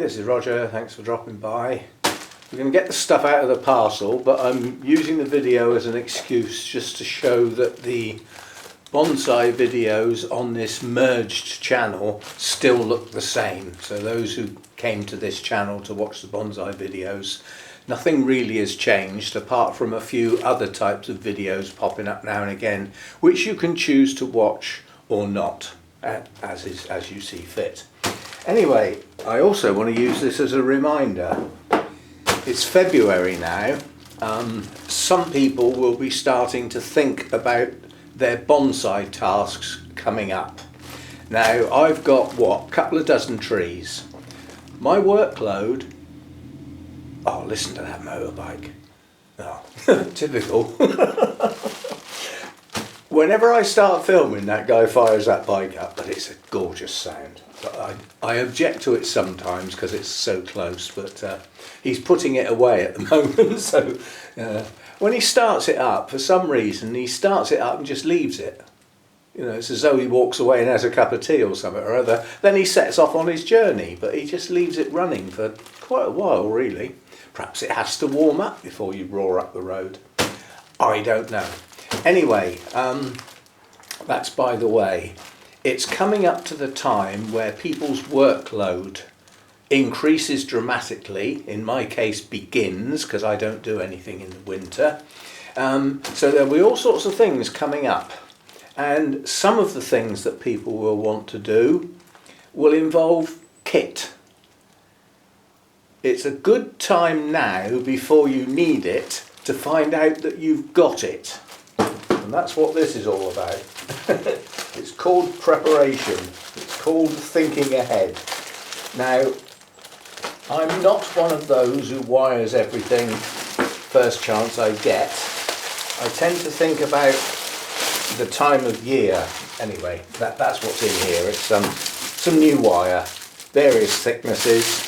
this is Roger, thanks for dropping by. We're going to get the stuff out of the parcel, but I'm using the video as an excuse just to show that the bonsai videos on this merged channel still look the same. So those who came to this channel to watch the bonsai videos, nothing really has changed apart from a few other types of videos popping up now and again, which you can choose to watch or not, as you see fit. Anyway, I also want to use this as a reminder. It's February now. Some people will be starting to think about their bonsai tasks coming up. Now, I've got, a couple of dozen trees. My workload... Oh, listen to that motorbike. Oh, typical. Whenever I start filming, that guy fires that bike up, but it's a gorgeous sound. I object to it sometimes because it's so close, but he's putting it away at the moment. So when he starts it up, for some reason, he starts it up and just leaves it. You know, it's as though he walks away and has a cup of tea or something or other. Then he sets off on his journey, but he just leaves it running for quite a while, really. Perhaps it has to warm up before you roar up the road. I don't know. Anyway, that's by the way. It's coming up to the time where people's workload increases dramatically. In my case, begins, because I don't do anything in the winter. So there'll be all sorts of things coming up. And some of the things that people will want to do will involve kit. It's a good time now, before you need it, to find out that you've got it. And that's what this is all about. It's called preparation. It's called thinking ahead. Now, I'm not one of those who wires everything first chance I get. I tend to think about the time of year. Anyway, that's what's in here. It's some new wire, various thicknesses.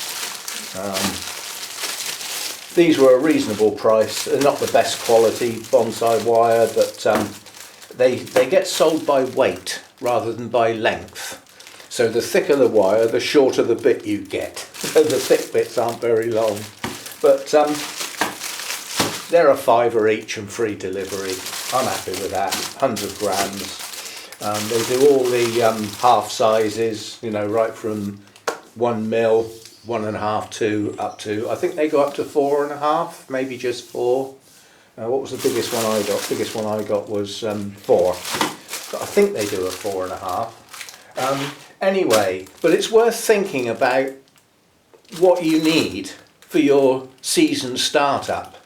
These were a reasonable price. They're not the best quality bonsai wire, but they get sold by weight rather than by length. So the thicker the wire, the shorter the bit you get. So the thick bits aren't very long. But they're a £5 each and free delivery. I'm happy with that. 100 grams. They do all the half sizes, you know, right from 1 mil, 1.5 to up to, I think they go up to 4.5, maybe just 4. What was the biggest one I got? Biggest one I got was 4. But I think they do a 4.5. Anyway, but it's worth thinking about what you need for your season startup.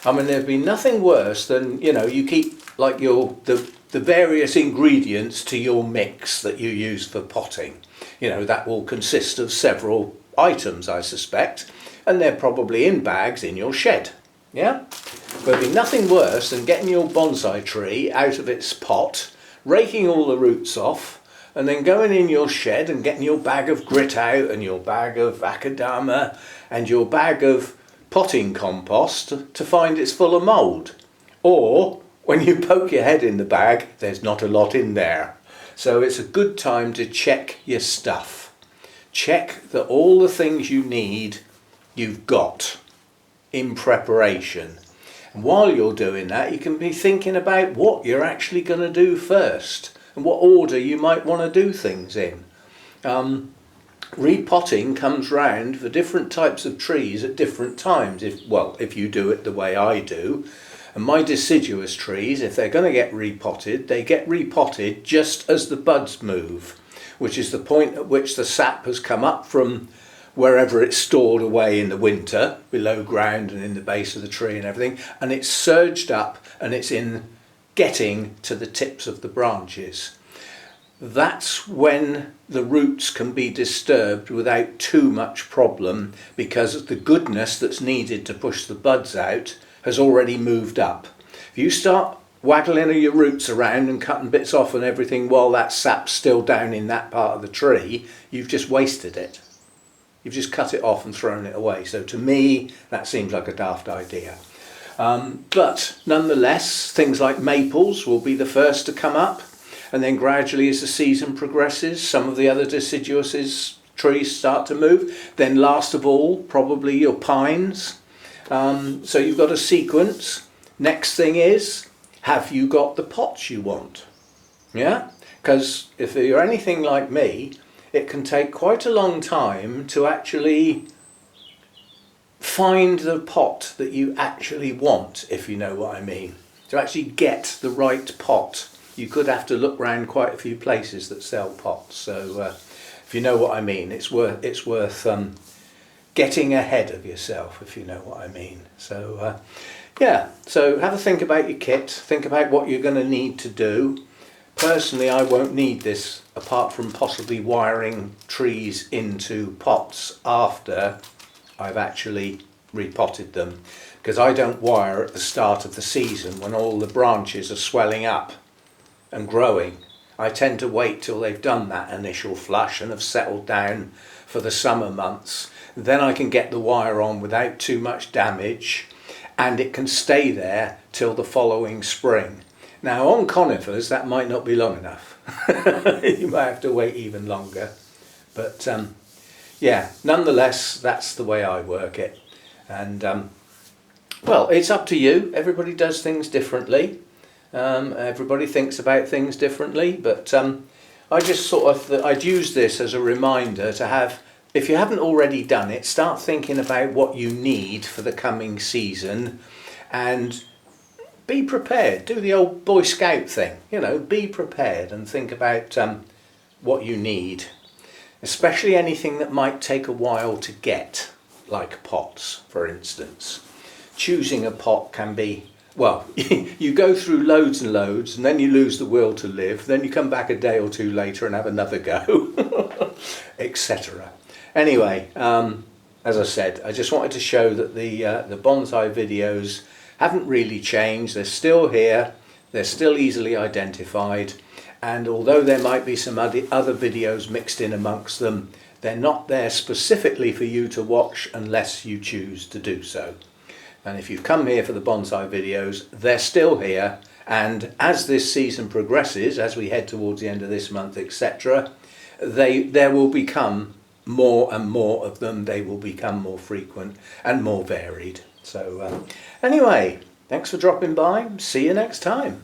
I mean, there'd be nothing worse than, you know, you keep like the various ingredients to your mix that you use for potting. You know, that will consist of several items, I suspect, and they're probably in bags in your shed. Yeah? There'd be nothing worse than getting your bonsai tree out of its pot, raking all the roots off, and then going in your shed and getting your bag of grit out and your bag of akadama and your bag of potting compost to find it's full of mould. Or when you poke your head in the bag, there's not a lot in there. So it's a good time to check your stuff. Check that all the things you need, you've got in preparation. And while you're doing that, you can be thinking about what you're actually going to do first and what order you might want to do things in. Repotting comes round for different types of trees at different times, if you do it the way I do. And my deciduous trees, if they're going to get repotted, they get repotted just as the buds move, which is the point at which the sap has come up from wherever it's stored away in the winter, below ground and in the base of the tree and everything, and it's surged up and it's in getting to the tips of the branches. That's when the roots can be disturbed without too much problem, because the goodness that's needed to push the buds out has already moved up. If you start waggling your roots around and cutting bits off and everything while that sap's still down in that part of the tree, you've just wasted it. You've just cut it off and thrown it away. So to me, that seems like a daft idea. But nonetheless, things like maples will be the first to come up, and then gradually as the season progresses, some of the other deciduouses trees start to move. Then last of all, probably your pines. So you've got a sequence. Next thing is, have you got the pots you want? Yeah? Because if you're anything like me, it can take quite a long time to actually find the pot that you actually want, if you know what I mean. To actually get the right pot, you could have to look around quite a few places that sell pots. So if you know what I mean, it's worth getting ahead of yourself, if you know what I mean. So yeah, so have a think about your kit, think about what you're going to need to do. Personally, I won't need this apart from possibly wiring trees into pots after I've actually repotted them, because I don't wire at the start of the season when all the branches are swelling up and growing. I tend to wait till they've done that initial flush and have settled down for the summer months. Then I can get the wire on without too much damage, and it can stay there till the following spring. Now on conifers that might not be long enough. You might have to wait even longer, but yeah, nonetheless that's the way I work it. And well, it's up to you. Everybody does things differently. Everybody thinks about things differently, but I just sort of I'd use this as a reminder to have, if you haven't already done it, start thinking about what you need for the coming season and be prepared. Do the old Boy Scout thing, you know, be prepared and think about what you need, especially anything that might take a while to get, like pots, for instance. Choosing a pot can be, well, you go through loads and loads and then you lose the will to live, then you come back a day or two later and have another go, etc. Anyway, as I said, I just wanted to show that the bonsai videos haven't really changed. They're still here, they're still easily identified, and although there might be some other videos mixed in amongst them, they're not there specifically for you to watch unless you choose to do so. And if you've come here for the bonsai videos, they're still here, and as this season progresses, as we head towards the end of this month, etc., there will become more and more of them. They will become more frequent and more varied. So anyway, thanks for dropping by. See you next time.